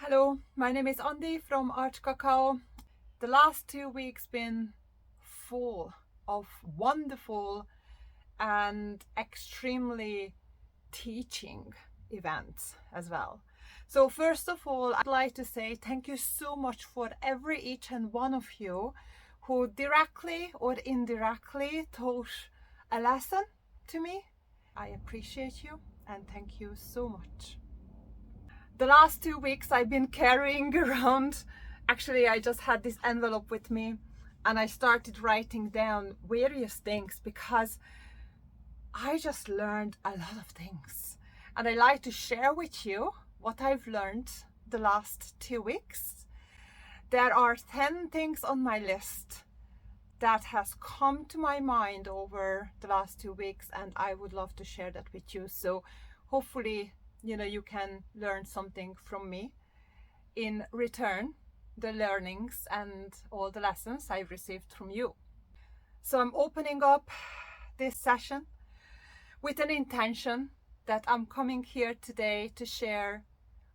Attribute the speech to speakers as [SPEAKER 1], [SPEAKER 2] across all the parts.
[SPEAKER 1] Hello, my name is Andi from Arch Cacao. The last 2 weeks been full of wonderful and extremely teaching events as well. So first of all, I'd like to say thank you so much for each and one of you who directly or indirectly taught a lesson to me. I appreciate you and thank you so much. The last 2 weeks I've been carrying around, actually I just had this envelope with me and I started writing down various things because I just learned a lot of things and I like to share with you what I've learned the last 2 weeks. There are 10 things on my list that has come to my mind over the last 2 weeks and I would love to share that with you. So hopefully you can learn something from me. In return, the learnings and all the lessons I've received from you. So I'm opening up this session with an intention that I'm coming here today to share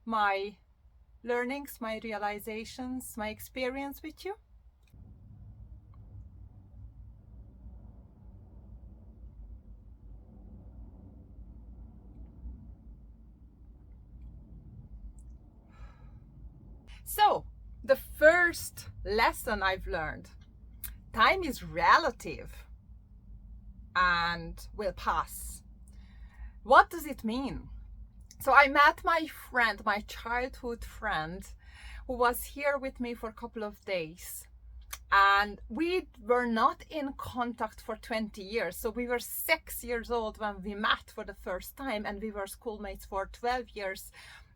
[SPEAKER 1] my learnings, my realizations, my experience with you. So, the first lesson I've learned: time is relative and will pass. What does it mean? So I met my friend, my childhood friend, who was here with me for a couple of days. And we were not in contact for 20 years. So we were 6 years old when we met for the first time, and we were schoolmates for 12 years.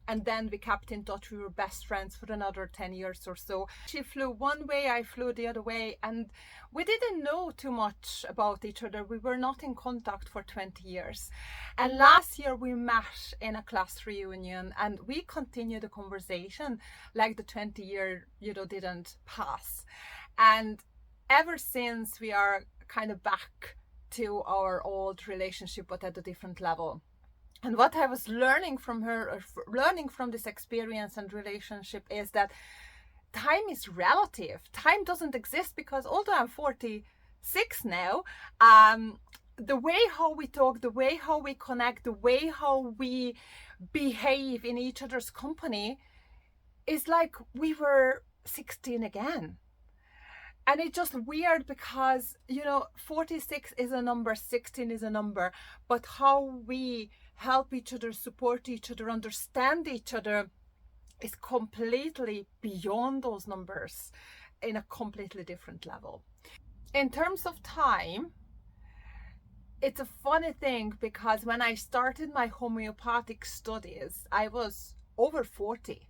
[SPEAKER 1] And then we kept in touch. We were best friends for another 10 years or so. She flew one way, I flew the other way, and we didn't know too much about each other. We were not in contact for 20 years. And last year we met in a class reunion and we continued the conversation like the 20-year, didn't pass. And ever since, we are kind of back to our old relationship, but at a different level. And what I was learning from her, or learning from this experience and relationship, is that time is relative. Time doesn't exist, because although I'm 46 now, the way how we talk, the way how we connect, the way how we behave in each other's company is like we were 16 again. And it's just weird because, 46 is a number, 16 is a number, but how we help each other, support each other, understand each other is completely beyond those numbers, in a completely different level. In terms of time, it's a funny thing because when I started my homeopathic studies, I was over 40.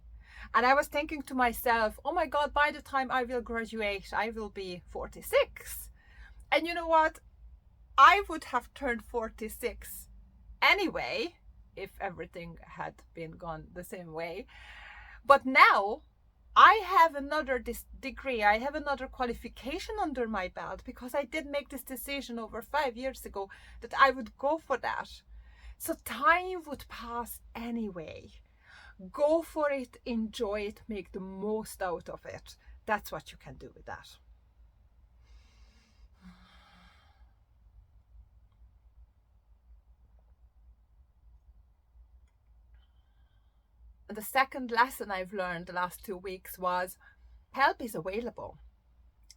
[SPEAKER 1] And I was thinking to myself, oh my God, by the time I will graduate, I will be 46. And you know what? I would have turned 46 anyway, if everything had been gone the same way. But now I have another degree, I have another qualification under my belt, because I did make this decision over 5 years ago that I would go for that. So time would pass anyway. Go for it, enjoy it, make the most out of it. That's what you can do with that. The second lesson I've learned the last 2 weeks was help is available.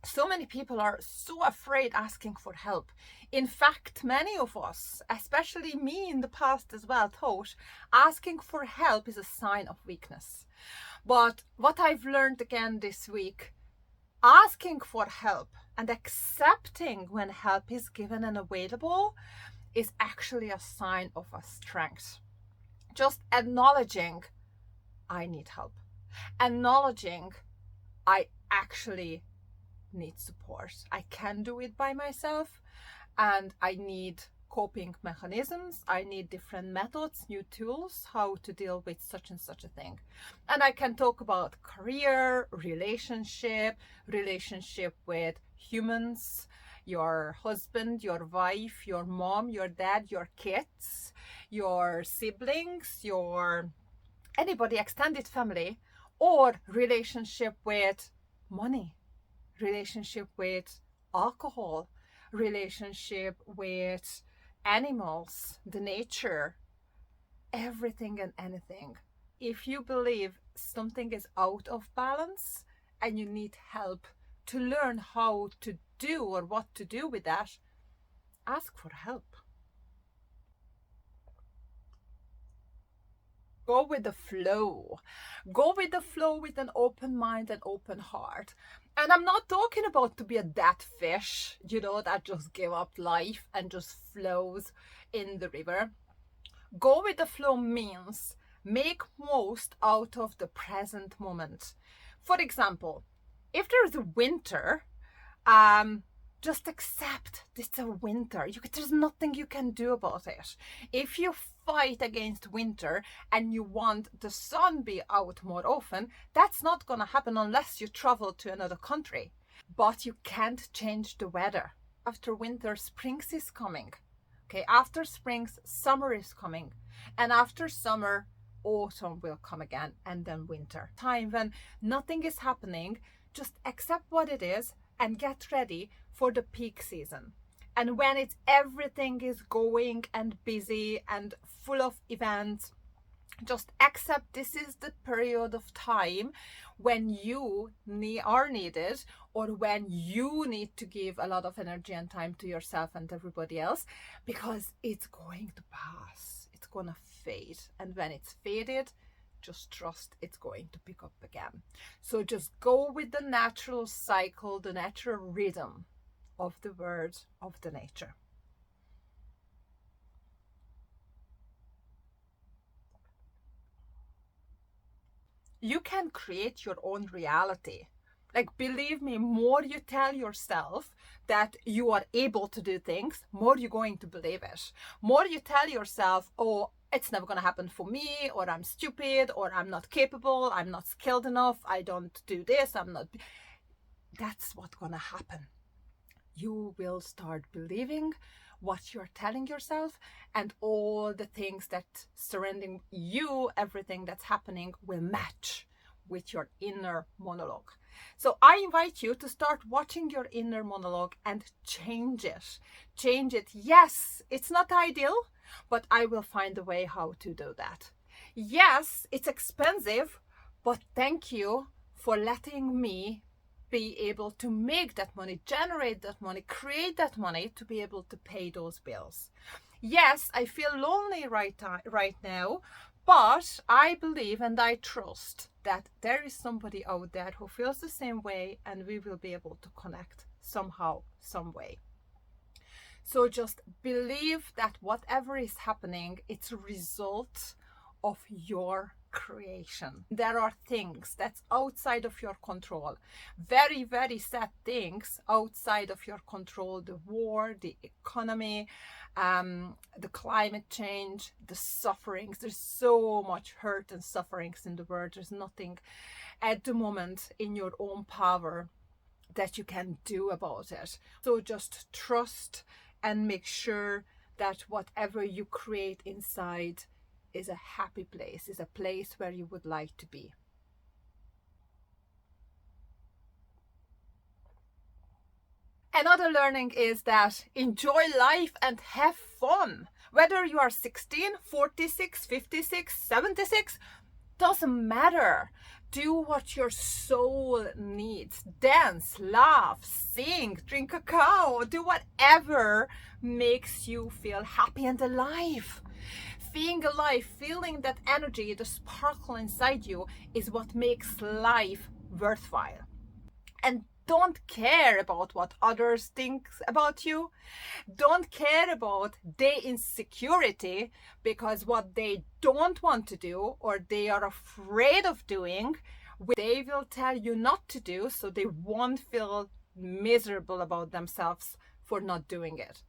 [SPEAKER 1] So many people are so afraid asking for help. In fact, many of us, especially me in the past as well, thought asking for help is a sign of weakness. But what I've learned again this week, asking for help and accepting when help is given and available is actually a sign of a strength. Just acknowledging I need help, acknowledging I actually need support. I can do it by myself, and I need coping mechanisms. I need different methods, new tools, how to deal with such and such a thing. And I can talk about career, relationship with humans, your husband, your wife, your mom, your dad, your kids, your siblings, your anybody, extended family, or relationship with money, relationship with alcohol, relationship with animals, the nature, everything and anything. If you believe something is out of balance and you need help to learn how to do or what to do with that, ask for help. Go with the flow. Go with the flow with an open mind and open heart. And I'm not talking about to be a dead fish, that just give up life and just flows in the river. Go with the flow means make most out of the present moment. For example, if there is a winter, just accept it's a winter. There's nothing you can do about it. If you fight against winter and you want the sun be out more often, that's not going to happen unless you travel to another country. But you can't change the weather. After winter, spring is coming. Okay, after spring, summer is coming. And after summer, autumn will come again, and then winter. Time when nothing is happening, just accept what it is and get ready for the peak season. And when everything is going and busy and full of events, just accept this is the period of time when you are needed, or when you need to give a lot of energy and time to yourself and everybody else, because it's going to pass. It's gonna fade. And when it's faded, just trust it's going to pick up again. So just go with the natural cycle, the natural rhythm of the words of the nature. You can create your own reality. Like, believe me, more you tell yourself that you are able to do things, more you're going to believe it. More you tell yourself, oh, it's never going to happen for me, or I'm stupid, or I'm not capable, I'm not skilled enough, I don't do this, that's what's going to happen. You will start believing what you're telling yourself, and all the things that surrounding you, everything that's happening, will match with your inner monologue. So I invite you to start watching your inner monologue and change it. Change it. Yes, it's not ideal, but I will find a way how to do that. Yes, it's expensive, but thank you for letting me be able to make that money, generate that money, create that money to be able to pay those bills. Yes, I feel lonely right now, but I believe and I trust that there is somebody out there who feels the same way, and we will be able to connect somehow, some way. So just believe that whatever is happening, it's a result of your creation. There are things that's outside of your control, very, very sad things outside of your control: the war, the economy, the climate change, the sufferings. There's so much hurt and sufferings in the world. There's nothing at the moment in your own power that you can do about it. So just trust and make sure that whatever you create inside is a happy place, is a place where you would like to be. Another learning is that enjoy life and have fun. Whether you are 16, 46, 56, 76, doesn't matter. Do what your soul needs. Dance, laugh, sing, drink cacao, do whatever makes you feel happy and alive. Being alive, feeling that energy, the sparkle inside you, is what makes life worthwhile. And don't care about what others think about you. Don't care about their insecurity, because what they don't want to do, or they are afraid of doing, they will tell you not to do, so they won't feel miserable about themselves for not doing it.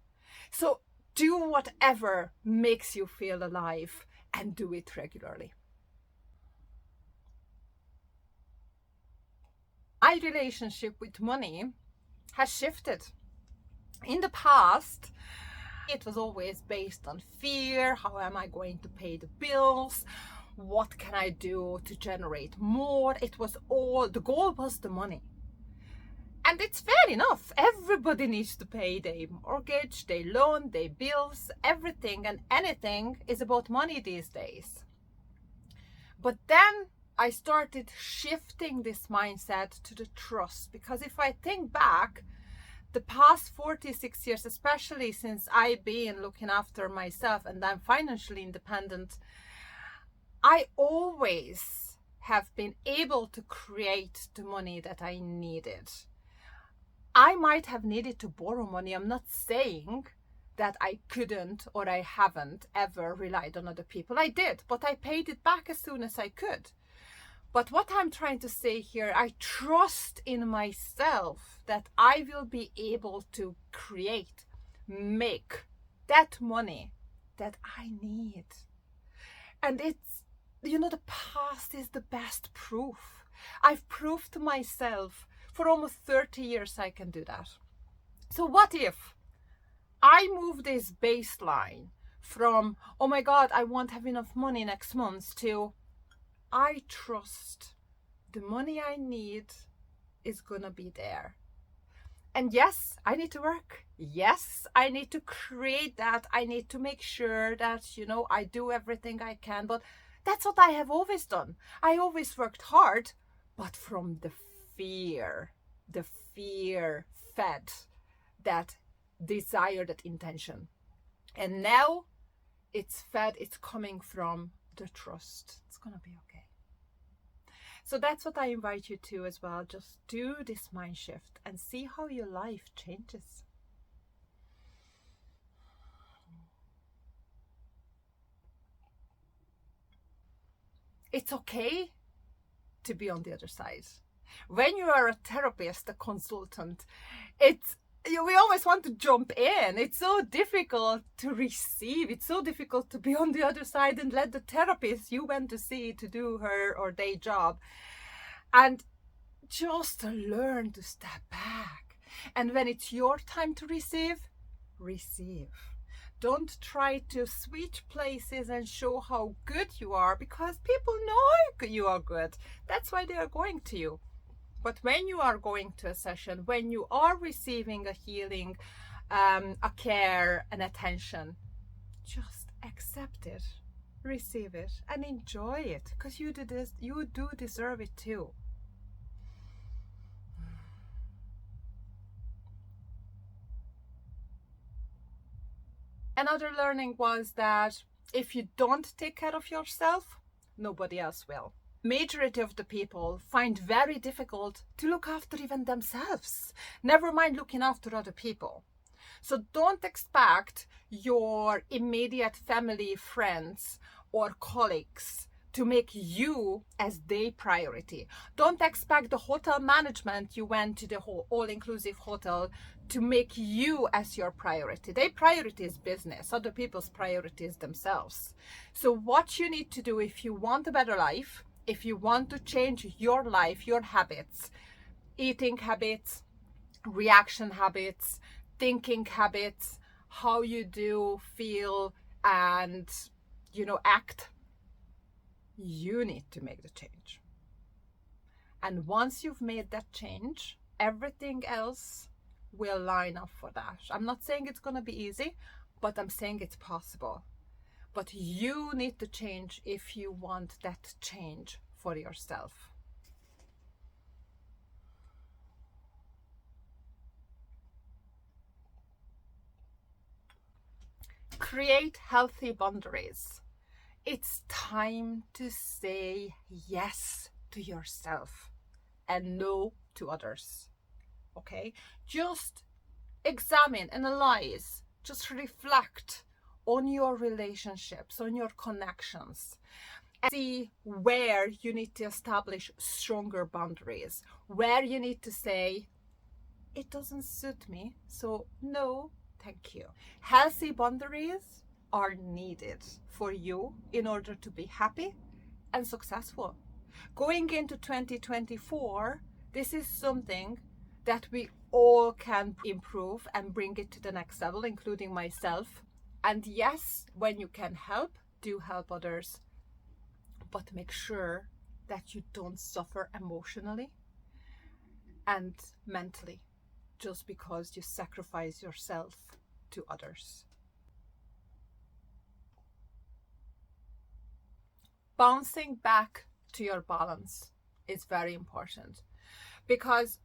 [SPEAKER 1] So do whatever makes you feel alive, and do it regularly. My relationship with money has shifted. In the past, it was always based on fear. How am I going to pay the bills? what can I do to generate more? It was all, the goal was the money. And it's fair enough. Everybody needs to pay their mortgage, their loan, their bills, everything and anything is about money these days. But then I started shifting this mindset to the trust, because if I think back, the past 46 years, especially since I've been looking after myself and I'm financially independent, I always have been able to create the money that I needed. I might have needed to borrow money. I'm not saying that I couldn't or I haven't ever relied on other people. I did, but I paid it back as soon as I could. But what I'm trying to say here, I trust in myself that I will be able to create, make that money that I need. And it's, the past is the best proof. I've proved to myself for almost 30 years I can do that. So what if I move this baseline from, oh my God, I won't have enough money next month, to I trust the money I need is gonna be there. And yes, I need to work. Yes, I need to create that. I need to make sure that, I do everything I can. But that's what I have always done. I always worked hard, but from the fear fed that desire, that intention. And now it's coming from the trust. It's gonna be okay. So that's what I invite you to as well. Just do this mind shift and see how your life changes. It's okay to be on the other side. When you are a therapist, a consultant, we always want to jump in. It's so difficult to receive. It's so difficult to be on the other side and let the therapist you went to see to do her or their job. And just learn to step back. And when it's your time to receive. Don't try to switch places and show how good you are, because people know you are good. That's why they are going to you. But when you are going to a session, when you are receiving a healing, a care, an attention, just accept it, receive it, and enjoy it, because you do deserve it too. Another learning was that if you don't take care of yourself, nobody else will. Majority of the people find very difficult to look after even themselves, never mind looking after other people. So don't expect your immediate family, friends, or colleagues to make you as their priority. Don't expect the hotel management you went to the whole all-inclusive hotel to make you as your priority. Their priority is business. Other people's priority is themselves. So what you need to do if you want a better life, if you want to change your life, your habits, eating habits, reaction habits, thinking habits, how you do feel and act, you need to make the change. And once you've made that change, everything else will line up for that. I'm not saying it's going to be easy, but I'm saying it's possible. But you need to change if you want that change for yourself. Create healthy boundaries. It's time to say yes to yourself and no to others. Okay? Just examine, analyze, just reflect on your relationships, on your connections, and see where you need to establish stronger boundaries, where you need to say, it doesn't suit me, so no, thank you. Healthy boundaries are needed for you in order to be happy and successful. Going into 2024, this is something that we all can improve and bring it to the next level, including myself. And yes, when you can help, do help others. but make sure that you don't suffer emotionally and mentally just because you sacrifice yourself to others. Bouncing back to your balance is very important, because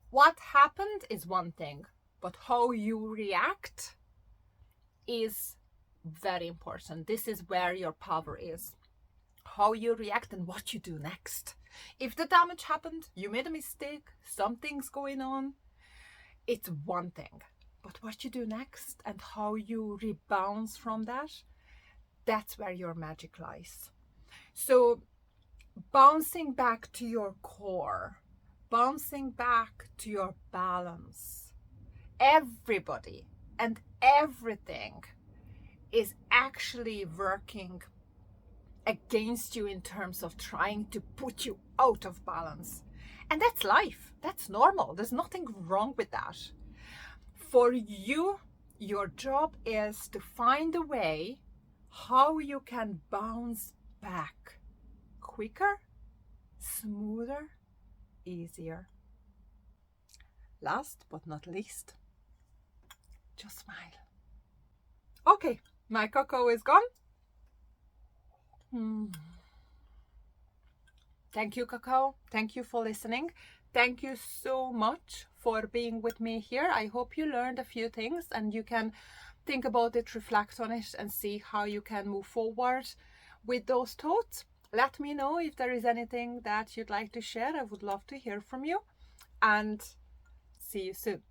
[SPEAKER 1] what happened is one thing, but how you react is very important. This is where your power is. How you react and what you do next. If the damage happened, you made a mistake, something's going on, it's one thing. But what you do next and how you rebound from that, that's where your magic lies. So bouncing back to your core, bouncing back to your balance. Everybody and everything is actually working against you in terms of trying to put you out of balance. And that's life. That's normal. There's nothing wrong with that. For you, your job is to find a way how you can bounce back quicker, smoother, easier. Last but not least, just smile. Okay, my cocoa is gone. Thank you, Cocoa. Thank you for listening. Thank you so much for being with me here. I hope you learned a few things and you can think about it, reflect on it, and see how you can move forward with those thoughts. Let me know if there is anything that you'd like to share. I would love to hear from you, and see you soon.